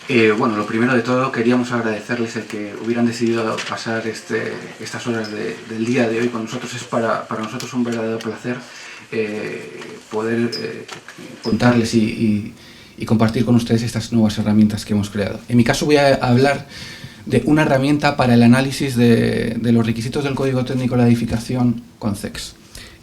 Bueno, lo primero de todo, queríamos agradecerles el que hubieran decidido pasar estas horas del día de hoy con nosotros. Es para nosotros un verdadero placer poder contarles y compartir con ustedes estas nuevas herramientas que hemos creado. En mi caso voy a hablar de una herramienta para el análisis de los requisitos del Código Técnico de la Edificación con CEX.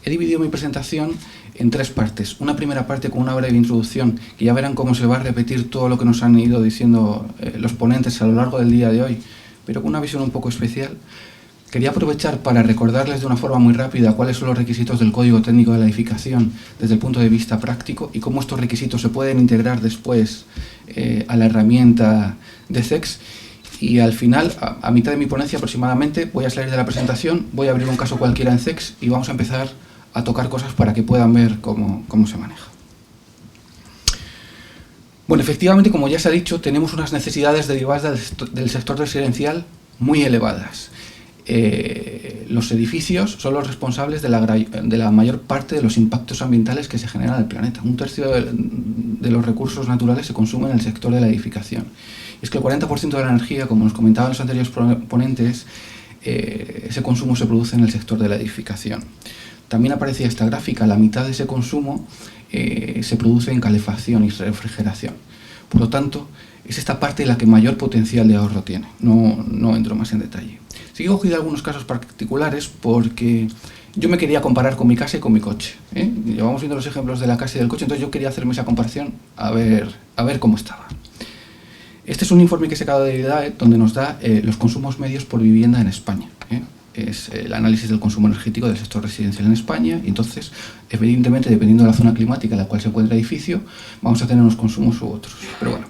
He dividido mi presentación en tres partes. Una primera parte con una breve introducción, que ya verán cómo se va a repetir todo lo que nos han ido diciendo los ponentes a lo largo del día de hoy, pero con una visión un poco especial. Quería aprovechar para recordarles de una forma muy rápida cuáles son los requisitos del Código Técnico de la Edificación desde el punto de vista práctico y cómo estos requisitos se pueden integrar después a la herramienta de CEX. Y al final, a mitad de mi ponencia aproximadamente, voy a salir de la presentación, voy a abrir un caso cualquiera en CEX y vamos a empezar a tocar cosas para que puedan ver cómo se maneja. Bueno, efectivamente, como ya se ha dicho, tenemos unas necesidades derivadas del sector residencial muy elevadas. Los edificios son los responsables de la mayor parte de los impactos ambientales que se generan en el planeta. Un tercio de los recursos naturales se consumen en el sector de la edificación. Y es que el 40% de la energía, como nos comentaban los anteriores ponentes, ese consumo se produce en el sector de la edificación. También aparecía esta gráfica, la mitad de ese consumo se produce en calefacción y refrigeración. Por lo tanto, es esta parte la que mayor potencial de ahorro tiene. No entro más en detalle. Sí que he cogido algunos casos particulares porque yo me quería comparar con mi casa y con mi coche. Llevamos viendo los ejemplos de la casa y del coche, entonces yo quería hacerme esa comparación a ver cómo estaba. Este es un informe que he sacado de IDAE donde nos da los consumos medios por vivienda en España. Es el análisis del consumo energético del sector residencial en España y entonces, evidentemente, dependiendo de la zona climática en la cual se encuentra el edificio, vamos a tener unos consumos u otros. Pero bueno,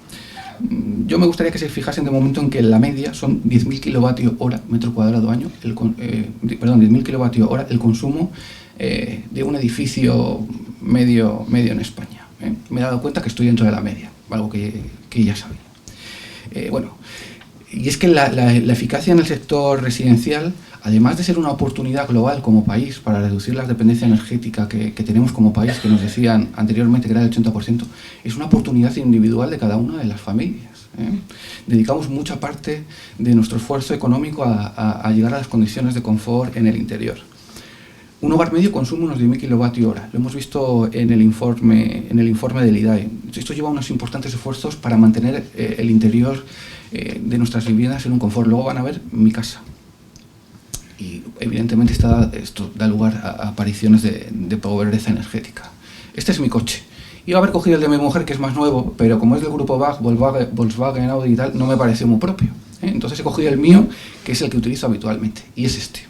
yo me gustaría que se fijasen de momento en que la media son 10.000 kWh metro cuadrado año, 10.000 kWh el consumo de un edificio medio en España. Me he dado cuenta que estoy dentro de la media, algo que ya sabía. Y es que la eficacia en el sector residencial, además de ser una oportunidad global como país para reducir la dependencia energética que tenemos como país, que nos decían anteriormente que era del 80%, es una oportunidad individual de cada una de las familias. Dedicamos mucha parte de nuestro esfuerzo económico a llegar a las condiciones de confort en el interior. Un hogar medio consume unos 10.000 kWh. Lo hemos visto en el informe del IDAE. Esto lleva unos importantes esfuerzos para mantener el interior de nuestras viviendas en un confort. Luego van a ver mi casa. Y evidentemente esto da lugar a apariciones de pobreza energética. Este es mi coche. Iba a haber cogido el de mi mujer, que es más nuevo, pero como es del grupo VAG, Volkswagen, Audi y tal, no me pareció muy propio. Entonces he cogido el mío, que es el que utilizo habitualmente, y es este.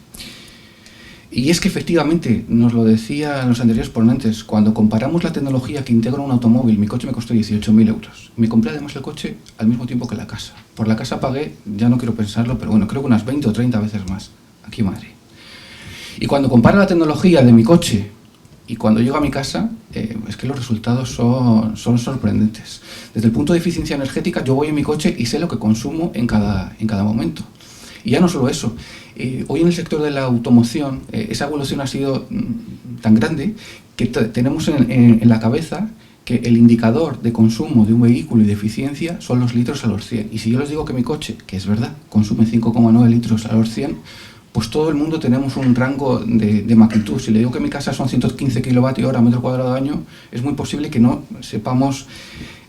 Y es que efectivamente, nos lo decían los anteriores ponentes, cuando comparamos la tecnología que integra un automóvil, mi coche me costó 18.000 euros. Me compré además el coche al mismo tiempo que la casa. Por la casa pagué, ya no quiero pensarlo, pero bueno, creo que unas 20 o 30 veces más, aquí en Madrid. Y cuando comparo la tecnología de mi coche y cuando llego a mi casa, es que los resultados son sorprendentes. Desde el punto de eficiencia energética, yo voy en mi coche y sé lo que consumo en cada momento. Y ya no solo eso, hoy en el sector de la automoción esa evolución ha sido tan grande que tenemos en la cabeza que el indicador de consumo de un vehículo y de eficiencia son los litros a los 100. Y si yo les digo que mi coche, que es verdad, consume 5,9 litros a los 100, pues todo el mundo tenemos un rango de magnitud. Si le digo que mi casa son 115 kWh metro cuadrado año, es muy posible que no sepamos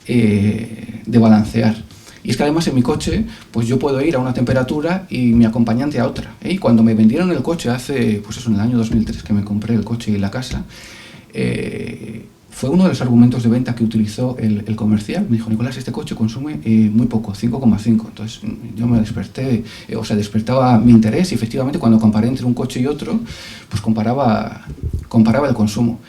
de balancear. Y es que además en mi coche, pues yo puedo ir a una temperatura y mi acompañante a otra. Y cuando me vendieron el coche hace, pues eso, en el año 2003 que me compré el coche y la casa, fue uno de los argumentos de venta que utilizó el comercial. Me dijo, Nicolás, este coche consume muy poco, 5,5. Entonces yo me desperté, despertaba mi interés y efectivamente cuando comparé entre un coche y otro, pues comparaba el consumo.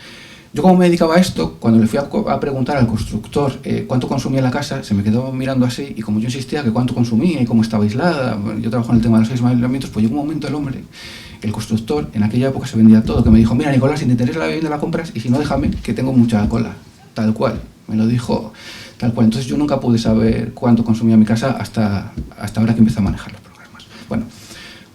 Yo como me dedicaba a esto, cuando le fui a preguntar al constructor cuánto consumía la casa, se me quedó mirando así y como yo insistía que cuánto consumía y cómo estaba aislada, yo trabajo en el tema de los aislamientos, pues llegó un momento el constructor, en aquella época se vendía todo, que me dijo, mira Nicolás, si te interesa la vivienda la compras y si no déjame que tengo mucha cola, tal cual, me lo dijo tal cual. Entonces yo nunca pude saber cuánto consumía mi casa hasta ahora que empecé a manejar los programas. Bueno,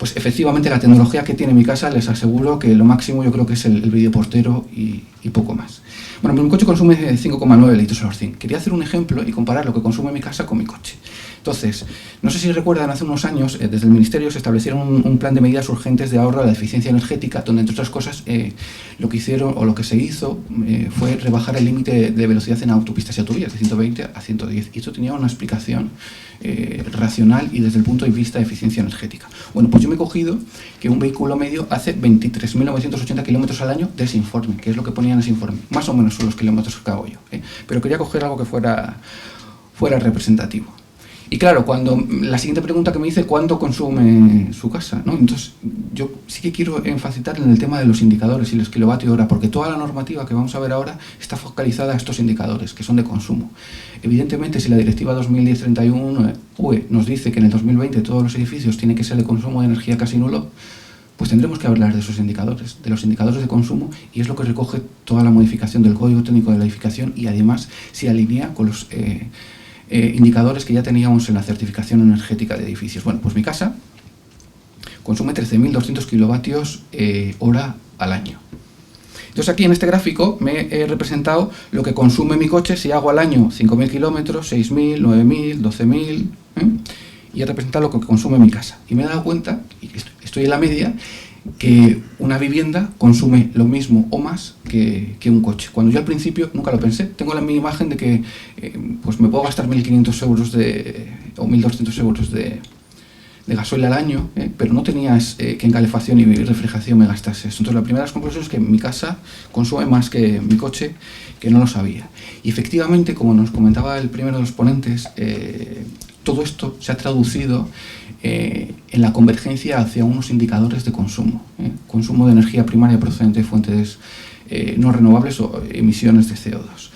Pues efectivamente la tecnología que tiene mi casa, les aseguro que lo máximo yo creo que es el videoportero y poco más. Bueno, pues mi coche consume 5,9 litros al orcín. Quería hacer un ejemplo y comparar lo que consume mi casa con mi coche. Entonces, no sé si recuerdan, hace unos años desde el Ministerio se establecieron un plan de medidas urgentes de ahorro de la eficiencia energética, donde entre otras cosas lo que hicieron o lo que se hizo fue rebajar el límite de velocidad en autopistas y autovías de 120 a 110. Y esto tenía una explicación racional y desde el punto de vista de eficiencia energética. Bueno, pues yo me he cogido que un vehículo medio hace 23.980 kilómetros al año de ese informe, que es lo que ponía en ese informe. Más o menos son los kilómetros que hago yo, pero quería coger algo que fuera representativo. Y claro, cuando la siguiente pregunta que me dice, ¿cuánto consume su casa? ¿No? Entonces, yo sí que quiero enfatizar en el tema de los indicadores y los kilovatios hora, porque toda la normativa que vamos a ver ahora está focalizada a estos indicadores, que son de consumo. Evidentemente, si la Directiva 2010/31/UE nos dice que en el 2020 todos los edificios tienen que ser de consumo de energía casi nulo, pues tendremos que hablar de esos indicadores, de los indicadores de consumo, y es lo que recoge toda la modificación del Código Técnico de la Edificación y además se alinea con los indicadores que ya teníamos en la certificación energética de edificios. Bueno, pues mi casa consume 13.200 kilovatios hora al año. Entonces aquí en este gráfico me he representado lo que consume mi coche si hago al año 5.000 kilómetros, 6.000, 9.000, 12.000, y he representado lo que consume mi casa. Y me he dado cuenta, y estoy en la media, que una vivienda consume lo mismo o más que un coche. Cuando yo al principio nunca lo pensé. Tengo mi imagen de que pues me puedo gastar 1.500 euros o 1.200 euros de gasoil al año, pero no tenías que en calefacción y refrigeración me gastase eso. Entonces la primera de las conclusiones es que mi casa consume más que mi coche, que no lo sabía. Y efectivamente, como nos comentaba el primero de los ponentes, todo esto se ha traducido en la convergencia hacia unos indicadores de consumo. Consumo de energía primaria procedente de fuentes no renovables o emisiones de CO2.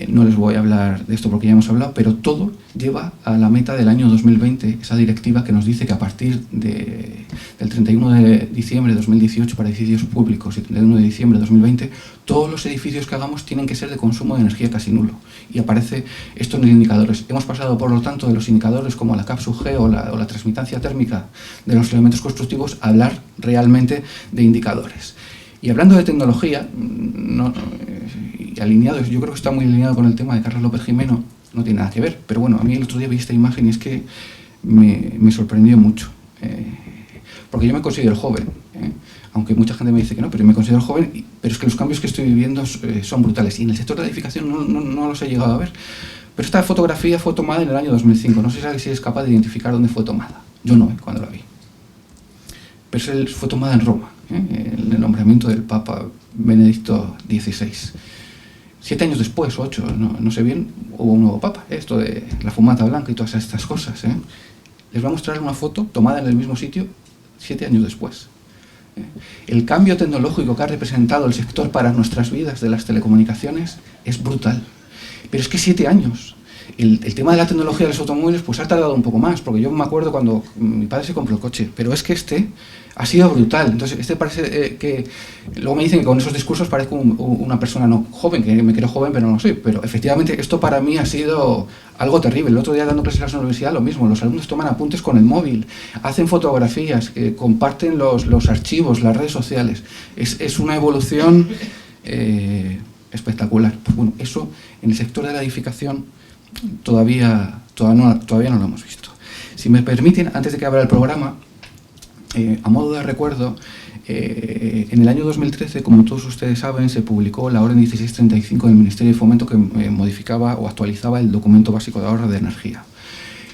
No les voy a hablar de esto porque ya hemos hablado, pero todo lleva a la meta del año 2020, esa directiva que nos dice que a partir del 31 de diciembre de 2018 para edificios públicos y 31 de diciembre de 2020, todos los edificios que hagamos tienen que ser de consumo de energía casi nulo. Y aparece esto en los indicadores. Hemos pasado, por lo tanto, de los indicadores como la CAP/G o la transmitancia térmica de los elementos constructivos a hablar realmente de indicadores. Y hablando de tecnología, y alineado, yo creo que está muy alineado con el tema de Carlos López Jimeno, no tiene nada que ver, pero bueno, a mí el otro día vi esta imagen y es que me sorprendió mucho, porque yo me considero joven, aunque mucha gente me dice que no, pero me considero joven, pero es que los cambios que estoy viviendo son brutales, y en el sector de la edificación no los he llegado a ver. Pero esta fotografía fue tomada en el año 2005, no sé si es capaz de identificar dónde fue tomada, yo no, cuando la vi. Pero fue tomada en Roma, en el nombramiento del Papa Benedicto XVI. 7 años después, 8, no sé bien, hubo un nuevo Papa, esto de la fumata blanca y todas estas cosas. Les voy a mostrar una foto tomada en el mismo sitio 7 años después. El cambio tecnológico que ha representado el sector para nuestras vidas de las telecomunicaciones es brutal. Pero es que 7 años. El tema de la tecnología de los automóviles pues ha tardado un poco más, porque yo me acuerdo cuando mi padre se compró el coche, pero es que ha sido brutal. Entonces parece que luego me dicen que con esos discursos parezco una persona no joven, que me creo joven pero no lo soy, pero efectivamente esto para mí ha sido algo terrible. El otro día dando clases en la universidad lo mismo, los alumnos toman apuntes con el móvil, hacen fotografías, comparten los archivos, las redes sociales. Es una evolución espectacular. Pues bueno, eso en el sector de la edificación todavía no lo hemos visto. Si me permiten, antes de que abra el programa, a modo de recuerdo, en el año 2013, como todos ustedes saben, se publicó la Orden 1635 del Ministerio de Fomento que modificaba o actualizaba el documento básico de ahorro de energía.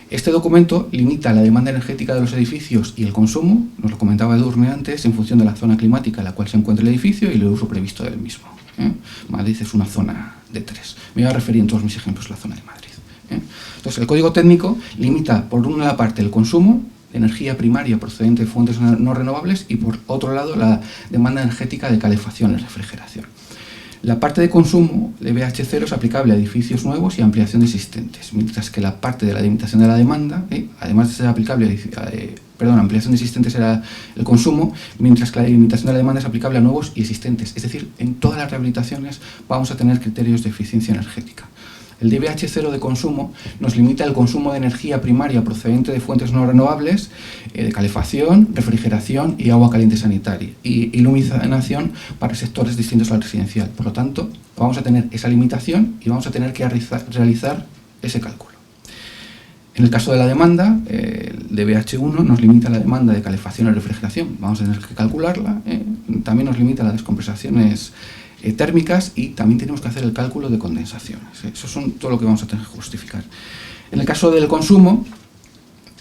Este documento limita la demanda energética de los edificios y el consumo, nos lo comentaba Edurne antes, en función de la zona climática en la cual se encuentra el edificio y el uso previsto del mismo. Madrid es una zona de 3. Me voy a referir en todos mis ejemplos a la zona de Madrid. Entonces, el Código Técnico limita, por una parte, el consumo de energía primaria procedente de fuentes no renovables y, por otro lado, la demanda energética de calefacción y refrigeración. La parte de consumo de BH0 es aplicable a edificios nuevos y ampliación de existentes, mientras que la parte de la limitación de la demanda, además de ser aplicable ampliación de existentes era el consumo, mientras que la limitación de la demanda es aplicable a nuevos y existentes. Es decir, en todas las rehabilitaciones vamos a tener criterios de eficiencia energética. El DBH0 de consumo nos limita el consumo de energía primaria procedente de fuentes no renovables, de calefacción, refrigeración y agua caliente sanitaria, y iluminación para sectores distintos al residencial. Por lo tanto, vamos a tener esa limitación y vamos a tener que realizar ese cálculo. En el caso de la demanda, el DBH1 nos limita la demanda de calefacción y refrigeración. Vamos a tener que calcularla. También nos limita las descompensaciones térmicas y también tenemos que hacer el cálculo de condensaciones. Eso son todo lo que vamos a tener que justificar. En el caso del consumo,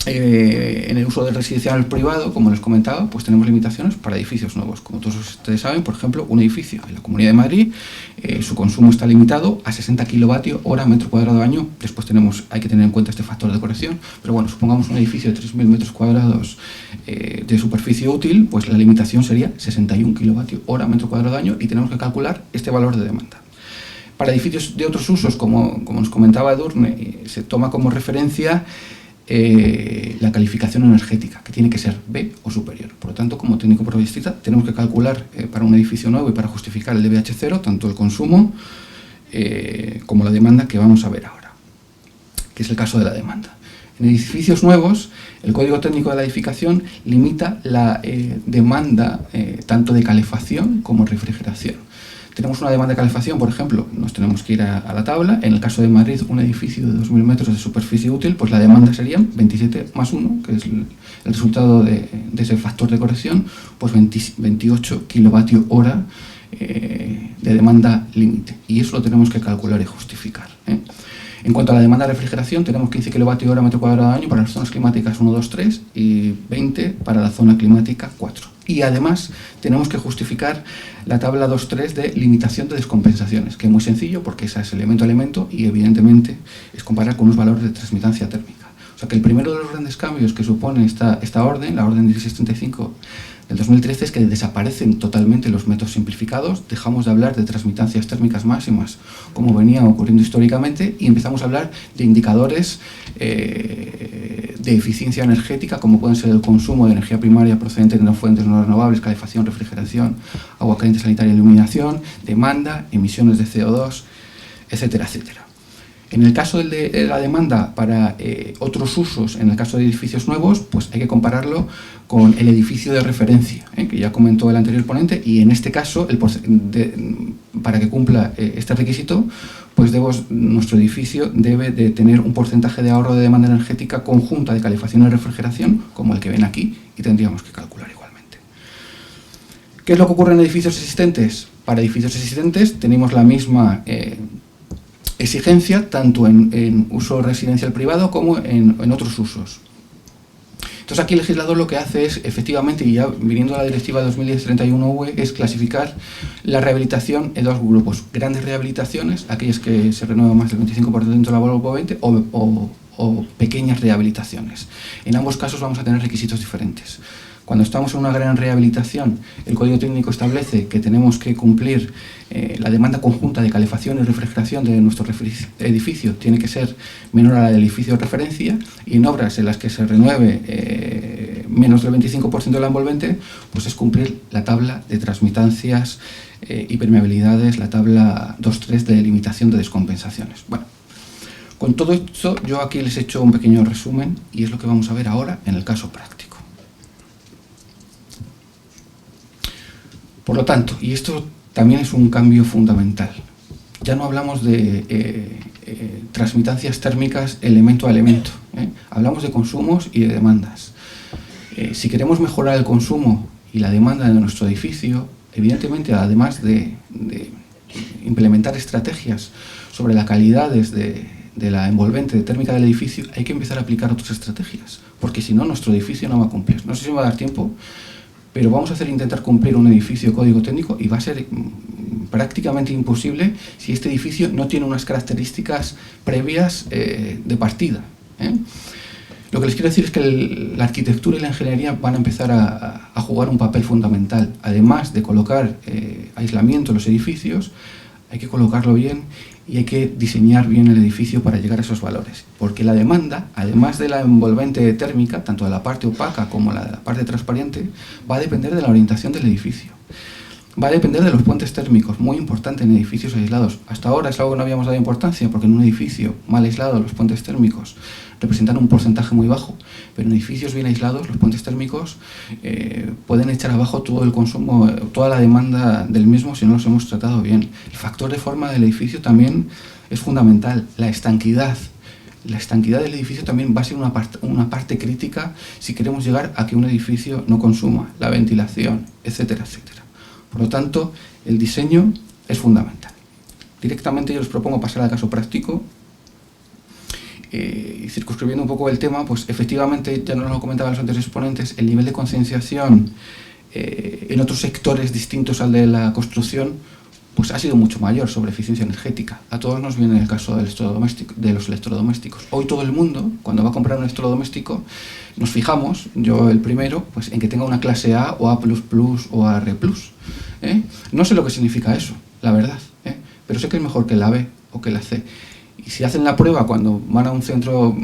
en el uso del residencial privado, como les comentaba, pues tenemos limitaciones para edificios nuevos. Como todos ustedes saben, por ejemplo, un edificio en la Comunidad de Madrid, su consumo está limitado a 60 kWh metro cuadrado año. Después hay que tener en cuenta este factor de corrección, pero bueno, supongamos un edificio de 3.000 metros cuadrados de superficie útil, pues la limitación sería 61 kWh metro cuadrado año y tenemos que calcular este valor de demanda. Para edificios de otros usos, como nos comentaba Edurne, se toma como referencia la calificación energética, que tiene que ser B o superior. Por lo tanto, como técnico proyectista, tenemos que calcular para un edificio nuevo y para justificar el DBH0, tanto el consumo como la demanda que vamos a ver ahora, que es el caso de la demanda. En edificios nuevos, el Código Técnico de la Edificación limita la demanda tanto de calefacción como refrigeración. Tenemos una demanda de calefacción, por ejemplo, nos tenemos que ir a la tabla. En el caso de Madrid, un edificio de 2.000 metros de superficie útil, pues la demanda sería 27 más 1, que es el resultado de ese factor de corrección, pues 28 kWh de demanda límite. Y eso lo tenemos que calcular y justificar. En cuanto a la demanda de refrigeración, tenemos 15 kWh metro cuadrado año para las zonas climáticas 1, 2, 3 y 20 para la zona climática 4. Y además tenemos que justificar la tabla 2.3 de limitación de descompensaciones, que es muy sencillo porque esa es elemento a elemento y evidentemente es comparar con los valores de transmitancia térmica. O sea que el primero de los grandes cambios que supone esta orden, la orden 1635 del 2013, es que desaparecen totalmente los métodos simplificados, dejamos de hablar de transmitancias térmicas máximas como venía ocurriendo históricamente y empezamos a hablar de indicadores de eficiencia energética, como pueden ser el consumo de energía primaria procedente de fuentes no renovables, calefacción, refrigeración, agua caliente sanitaria, iluminación, demanda, emisiones de CO2, etcétera, etcétera. En el caso de la demanda para otros usos, en el caso de edificios nuevos, pues hay que compararlo con el edificio de referencia, que ya comentó el anterior ponente, y en este caso, para que cumpla este requisito, pues nuestro edificio debe de tener un porcentaje de ahorro de demanda energética conjunta de calefacción y refrigeración, como el que ven aquí, y tendríamos que calcular igualmente. ¿Qué es lo que ocurre en edificios existentes? Para edificios existentes tenemos la misma exigencia tanto en uso residencial privado como en otros usos. Entonces aquí el legislador lo que hace es, efectivamente, y ya viniendo a la directiva 2010-31UE, es clasificar la rehabilitación en dos grupos. Grandes rehabilitaciones, aquellas que se renuevan más del 25% de la valor potente, o pequeñas rehabilitaciones. En ambos casos vamos a tener requisitos diferentes. Cuando estamos en una gran rehabilitación, el Código Técnico establece que tenemos que cumplir la demanda conjunta de calefacción y refrigeración de nuestro edificio tiene que ser menor a la del edificio de referencia, y en obras en las que se renueve menos del 25% de la envolvente, pues es cumplir la tabla de transmitancias y permeabilidades, la tabla 2.3 de limitación de descompensaciones. Bueno, con todo esto yo aquí les he hecho un pequeño resumen y es lo que vamos a ver ahora en el caso práctico. Por lo tanto, y esto también es un cambio fundamental, ya no hablamos de transmitancias térmicas elemento a elemento, hablamos de consumos y de demandas. Si queremos mejorar el consumo y la demanda de nuestro edificio, evidentemente, además de implementar estrategias sobre las calidades de la envolvente térmica del edificio, hay que empezar a aplicar otras estrategias, porque si no, nuestro edificio no va a cumplir. No sé si me va a dar tiempo, pero vamos a intentar cumplir un edificio código técnico y va a ser prácticamente imposible si este edificio no tiene unas características previas de partida. Lo que les quiero decir es que la arquitectura y la ingeniería van a empezar a jugar un papel fundamental. Además de colocar aislamiento en los edificios, hay que colocarlo bien y hay que diseñar bien el edificio para llegar a esos valores. Porque la demanda, además de la envolvente térmica, tanto de la parte opaca como la de la parte transparente, va a depender de la orientación del edificio. va a depender de los puentes térmicos, muy importante en edificios aislados. Hasta ahora es algo que no habíamos dado importancia, porque en un edificio mal aislado los puentes térmicos representan un porcentaje muy bajo, pero en edificios bien aislados los puentes térmicos pueden echar abajo todo el consumo, toda la demanda del mismo si no los hemos tratado bien. El factor de forma del edificio también es fundamental, la estanquidad. La estanquidad del edificio también va a ser una parte crítica si queremos llegar a que un edificio no consuma, la ventilación, etcétera, etcétera. Por lo tanto, el diseño es fundamental. Directamente yo les propongo pasar al caso práctico y circunscribiendo un poco el tema, pues efectivamente, ya nos lo comentaban los anteriores ponentes, el nivel de concienciación en otros sectores distintos al de la construcción pues ha sido mucho mayor sobre eficiencia energética. A todos nos viene el caso del de los electrodomésticos. Hoy todo el mundo, cuando va a comprar un electrodoméstico, nos fijamos, yo el primero, pues en que tenga una clase A o A++ o AR+. No sé lo que significa eso, la verdad, pero sé que es mejor que la B o que la C. Y si hacen la prueba cuando van a un centro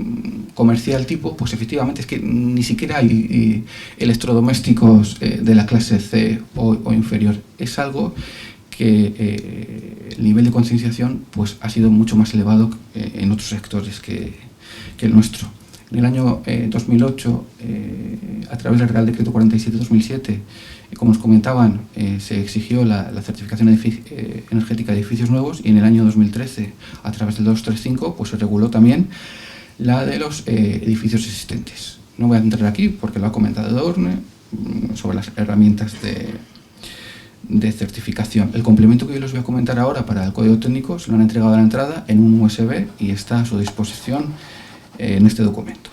comercial tipo, pues efectivamente es que ni siquiera hay electrodomésticos de la clase C o inferior. Es algo que el nivel de concienciación pues, ha sido mucho más elevado en otros sectores que el nuestro. En el año 2008, a través del Real Decreto 47/2007, como os comentaban, se exigió la certificación energética de edificios nuevos, y en el año 2013, a través del 235, pues se reguló también la de los edificios existentes. No voy a entrar aquí porque lo ha comentado Edurne sobre las herramientas de certificación. El complemento que yo les voy a comentar ahora para el código técnico se lo han entregado a la entrada en un USB y está a su disposición en este documento.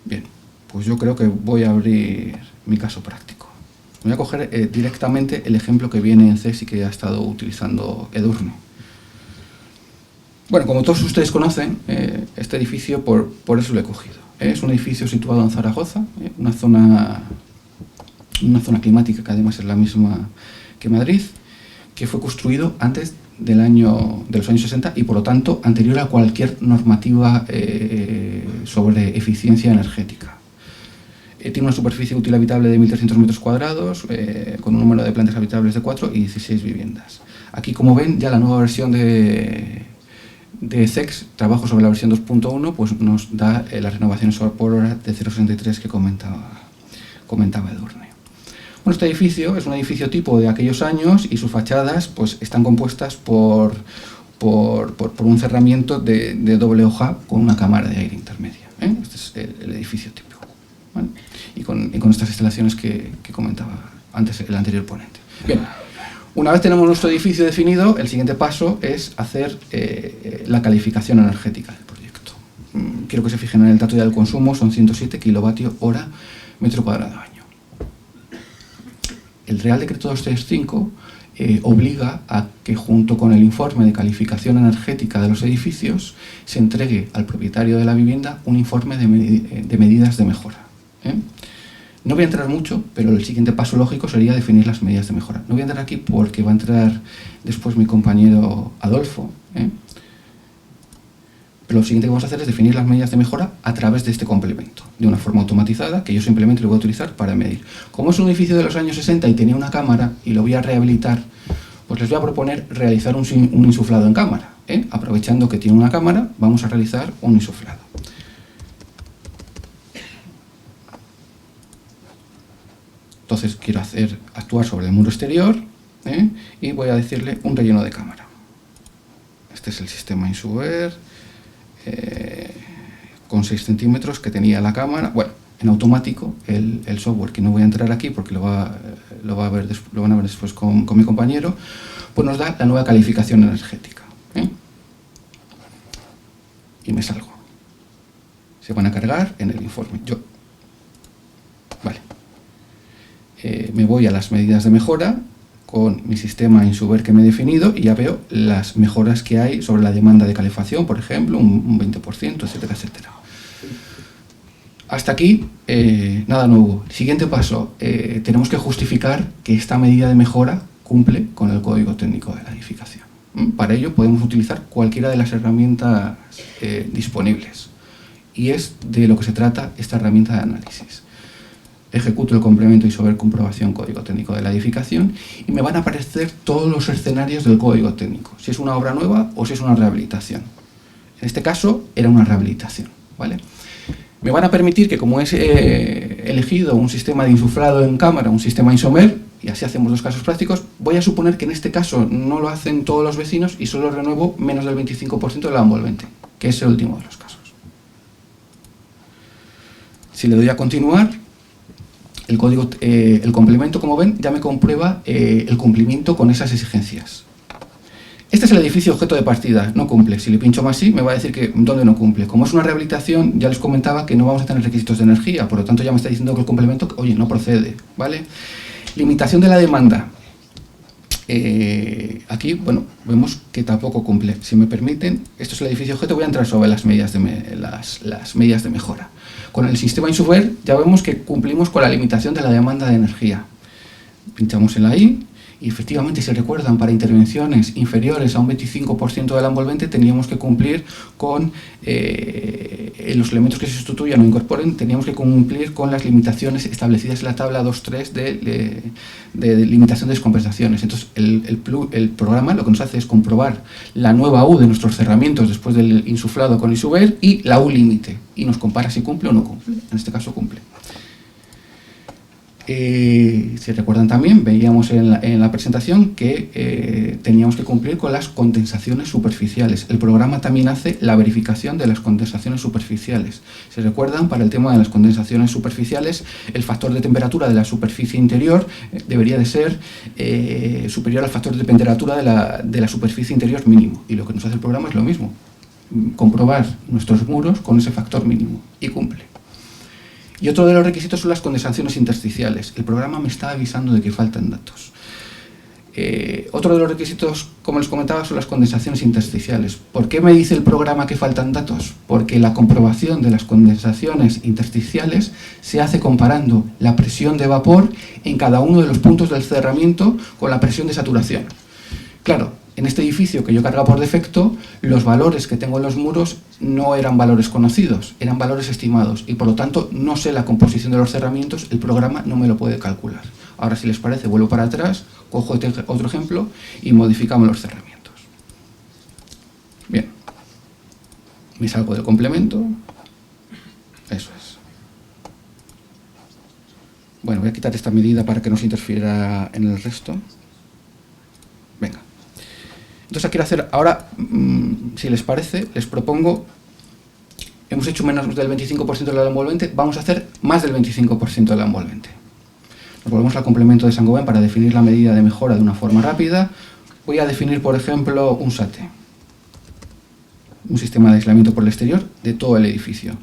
Bien, pues yo creo que voy a abrir mi caso práctico. Voy a coger directamente el ejemplo que viene en CES y que ha estado utilizando Edurne. Bueno, como todos ustedes conocen, este edificio por eso lo he cogido. Es un edificio situado en Zaragoza, una zona climática que además es la misma que Madrid, que fue construido antes de los años 60 y por lo tanto anterior a cualquier normativa sobre eficiencia energética. Tiene una superficie útil habitable de 1.300 metros cuadrados, con un número de plantas habitables de 4 y 16 viviendas. Aquí, como ven, ya la nueva versión de CEX, trabajo sobre la versión 2.1, pues nos da las renovaciones por hora de 0,63 que comentaba Edurne. Bueno, este edificio es un edificio tipo de aquellos años y sus fachadas pues, están compuestas por un cerramiento de doble hoja con una cámara de aire intermedia. Este es el edificio típico. ¿Vale? Y con estas instalaciones que comentaba antes el anterior ponente. Bien, una vez tenemos nuestro edificio definido, el siguiente paso es hacer la calificación energética del proyecto. Quiero que se fijen en el dato del consumo, son 107 kWh metro cuadrado año. El Real Decreto 235 obliga a que junto con el informe de calificación energética de los edificios se entregue al propietario de la vivienda un informe de medidas de mejora. No voy a entrar mucho, pero el siguiente paso lógico sería definir las medidas de mejora. No voy a entrar aquí porque va a entrar después mi compañero Adolfo. Pero lo siguiente que vamos a hacer es definir las medidas de mejora a través de este complemento, de una forma automatizada que yo simplemente lo voy a utilizar para medir. Como es un edificio de los años 60 y tenía una cámara y lo voy a rehabilitar, pues les voy a proponer realizar un insuflado en cámara. Aprovechando que tiene una cámara, vamos a realizar un insuflado. Entonces quiero actuar sobre el muro exterior y voy a decirle un relleno de cámara. Este es el sistema Insuber con 6 centímetros que tenía la cámara. Bueno, en automático el software, que no voy a entrar aquí porque lo van a ver después con mi compañero, pues nos da la nueva calificación energética. Y me salgo. Se van a cargar en el informe. Vale. Me voy a las medidas de mejora con mi sistema Insuber que me he definido y ya veo las mejoras que hay sobre la demanda de calefacción, por ejemplo, un 20%, etcétera, etcétera. Hasta aquí, nada nuevo. Siguiente paso, tenemos que justificar que esta medida de mejora cumple con el código técnico de la edificación. Para ello podemos utilizar cualquiera de las herramientas disponibles. Y es de lo que se trata esta herramienta de análisis. ejecuto el complemento isover comprobación código técnico de la edificación y me van a aparecer todos los escenarios del código técnico, si es una obra nueva o si es una rehabilitación. En este caso era una rehabilitación, ¿vale? Me van a permitir que, como he elegido un sistema de insuflado en cámara, un sistema isomer, y así hacemos dos casos prácticos, voy a suponer que en este caso no lo hacen todos los vecinos y solo renuevo menos del 25% de la envolvente, que es el último de los casos. Si le doy a continuar, el complemento, como ven, ya me comprueba el cumplimiento con esas exigencias. Este es el edificio objeto de partida, no cumple. Si le pincho más sí, me va a decir que dónde no cumple. Como es una rehabilitación, ya les comentaba que no vamos a tener requisitos de energía, por lo tanto ya me está diciendo que el complemento, oye, no procede, ¿vale? Limitación de la demanda. Aquí, bueno, vemos que tampoco cumple. Si me permiten, esto es el edificio objeto, voy a entrar sobre las medidas de mejora. Con el sistema Insuver ya vemos que cumplimos con la limitación de la demanda de energía. Pinchamos en la I y efectivamente, si recuerdan, para intervenciones inferiores a un 25% de la envolvente teníamos que cumplir con los elementos que se sustituyan o incorporen, teníamos que cumplir con las limitaciones establecidas en la tabla 2.3 de limitación de descompensaciones. Entonces, el programa lo que nos hace es comprobar la nueva U de nuestros cerramientos después del insuflado con Isover y la U límite, y nos compara si cumple o no cumple. En este caso cumple. Si recuerdan también, veíamos en la presentación que teníamos que cumplir con las condensaciones superficiales. El programa también hace la verificación de las condensaciones superficiales. Si recuerdan, para el tema de las condensaciones superficiales, el factor de temperatura de la superficie interior debería de ser superior al factor de temperatura de la superficie interior mínimo. Y lo que nos hace el programa es lo mismo, comprobar nuestros muros con ese factor mínimo, y cumple. Y otro de los requisitos son las condensaciones intersticiales. El programa me está avisando de que faltan datos. Otro de los requisitos, como les comentaba, son las condensaciones intersticiales. ¿Por qué me dice el programa que faltan datos? Porque la comprobación de las condensaciones intersticiales se hace comparando la presión de vapor en cada uno de los puntos del cerramiento con la presión de saturación. Claro, en este edificio que yo cargaba por defecto, los valores que tengo en los muros no eran valores conocidos, eran valores estimados, y por lo tanto no sé la composición de los cerramientos, el programa no me lo puede calcular. Ahora, si les parece, vuelvo para atrás, cojo otro ejemplo y modificamos los cerramientos. Bien, me salgo del complemento, eso es. Bueno, voy a quitar esta medida para que no se interfiera en el resto. Venga. Entonces, quiero hacer ahora, si les parece, les propongo, hemos hecho menos del 25% de la envolvente, vamos a hacer más del 25% de la envolvente. Nos volvemos al complemento de Saint-Gobain para definir la medida de mejora de una forma rápida. Voy a definir, por ejemplo, un SATE, un sistema de aislamiento por el exterior de todo el edificio.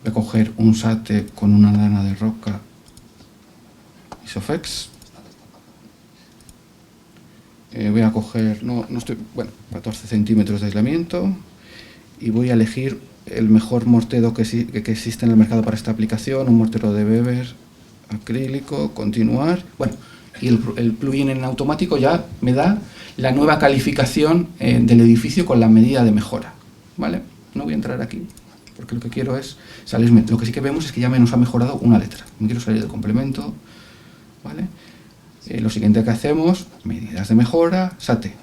Voy a coger un SATE con una lana de roca Isoflex. Voy a coger, 14 centímetros de aislamiento, y voy a elegir el mejor mortero que existe en el mercado para esta aplicación, un mortero de Weber, acrílico, continuar. Bueno, y el plugin en automático ya me da la nueva calificación del edificio con la medida de mejora, ¿vale? No voy a entrar aquí, porque lo que quiero es salirme. Lo que sí que vemos es que ya nos ha mejorado una letra. Me quiero salir del complemento, ¿vale? Lo siguiente que hacemos, medidas de mejora, SATE.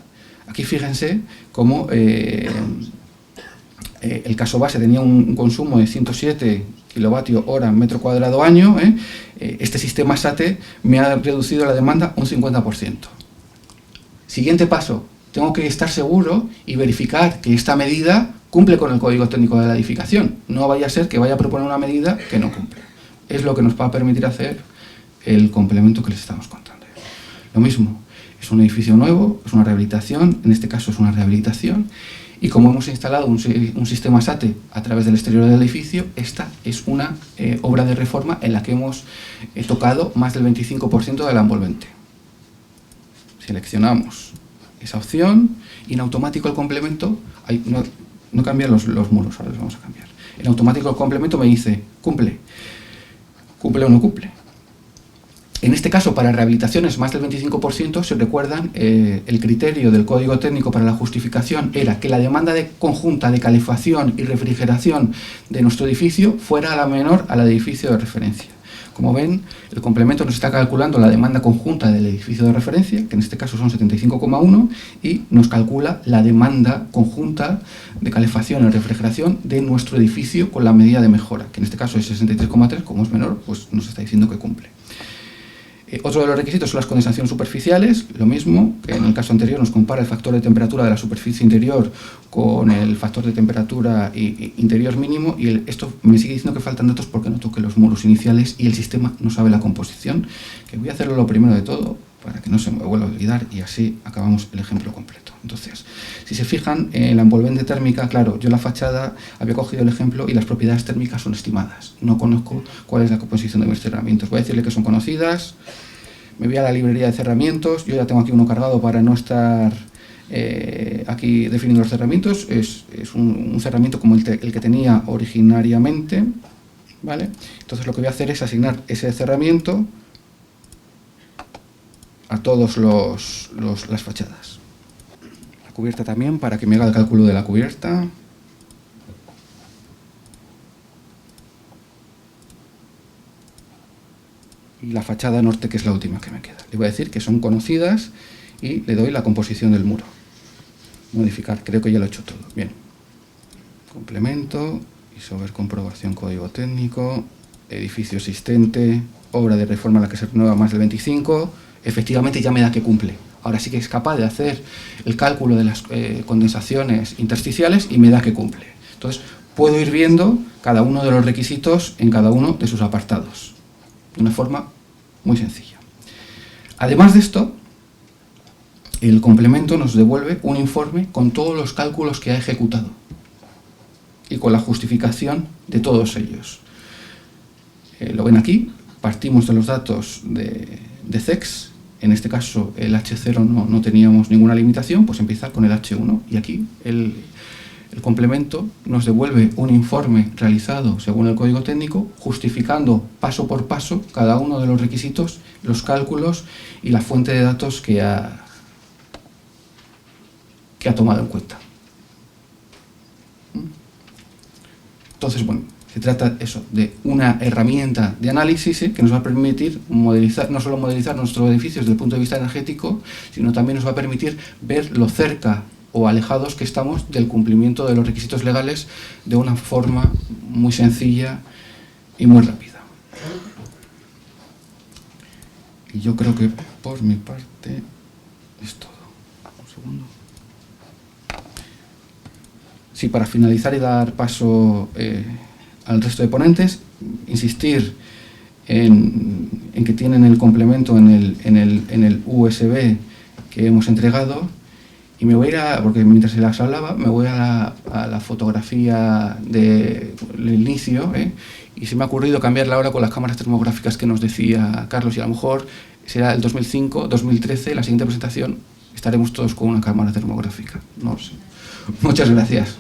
Aquí fíjense cómo el caso base tenía un consumo de 107 kWh metro cuadrado año. Este sistema SATE me ha reducido la demanda un 50%. Siguiente paso, tengo que estar seguro y verificar que esta medida cumple con el código técnico de la edificación. No vaya a ser que vaya a proponer una medida que no cumple. Es lo que nos va a permitir hacer el complemento que les estamos contando. Lo mismo, es un edificio nuevo, es una rehabilitación, en este caso es una rehabilitación, y como hemos instalado un sistema SATE a través del exterior del edificio, esta es una obra de reforma en la que hemos tocado más del 25% de la envolvente. Seleccionamos esa opción y en automático el complemento, no cambian los muros, ahora los vamos a cambiar. En automático el complemento me dice, ¿cumple o no cumple? En este caso, para rehabilitaciones más del 25%, si recuerdan, el criterio del Código Técnico para la justificación era que la demanda conjunta de calefacción y refrigeración de nuestro edificio fuera la menor a la de edificio de referencia. Como ven, el complemento nos está calculando la demanda conjunta del edificio de referencia, que en este caso son 75,1, y nos calcula la demanda conjunta de calefacción y refrigeración de nuestro edificio con la medida de mejora, que en este caso es 63,3, como es menor, pues nos está diciendo que cumple. Otro de los requisitos son las condensaciones superficiales, lo mismo que en el caso anterior nos compara el factor de temperatura de la superficie interior con el factor de temperatura interior mínimo, y esto me sigue diciendo que faltan datos porque no toque los muros iniciales y el sistema no sabe la composición, que voy a hacerlo lo primero de todo para que no se me vuelva a olvidar y así acabamos el ejemplo completo. Entonces, si se fijan en la envolvente térmica, claro, yo la fachada había cogido el ejemplo y las propiedades térmicas son estimadas. No conozco cuál es la composición de mis cerramientos. Voy a decirle que son conocidas. Me voy a la librería de cerramientos. Yo ya tengo aquí uno cargado para no estar aquí definiendo los cerramientos. Es un cerramiento como el que tenía originariamente, ¿vale? Entonces lo que voy a hacer es asignar ese cerramiento a todas las fachadas. La cubierta también, para que me haga el cálculo de la cubierta. Y la fachada norte, que es la última que me queda. Le voy a decir que son conocidas y le doy la composición del muro. Modificar, creo que ya lo he hecho todo. Bien. Complemento, isover comprobación código técnico, edificio existente, obra de reforma a la que se renueva más del 25%. Efectivamente ya me da que cumple. Ahora sí que es capaz de hacer el cálculo de las condensaciones intersticiales y me da que cumple. Entonces, puedo ir viendo cada uno de los requisitos en cada uno de sus apartados, de una forma muy sencilla. Además de esto, el complemento nos devuelve un informe con todos los cálculos que ha ejecutado y con la justificación de todos ellos. Lo ven aquí, partimos de los datos de CEX. En este caso el H0 no teníamos ninguna limitación, pues empieza con el H1 y aquí el complemento nos devuelve un informe realizado según el código técnico, justificando paso por paso cada uno de los requisitos, los cálculos y la fuente de datos que ha tomado en cuenta. Entonces, bueno, se trata eso, de una herramienta de análisis que nos va a permitir modelizar, no solo modelizar nuestros edificios desde el punto de vista energético, sino también nos va a permitir ver lo cerca o alejados que estamos del cumplimiento de los requisitos legales de una forma muy sencilla y muy rápida. Y yo creo que por mi parte es todo. Un segundo. Sí, para finalizar y dar paso al resto de ponentes, insistir en que tienen el complemento en el USB que hemos entregado, y me voy a ir porque mientras se las hablaba, me voy a la fotografía del inicio, y se me ha ocurrido cambiarla ahora con las cámaras termográficas que nos decía Carlos, y a lo mejor será el 2005, 2013, la siguiente presentación, estaremos todos con una cámara termográfica, no lo sé. Muchas gracias.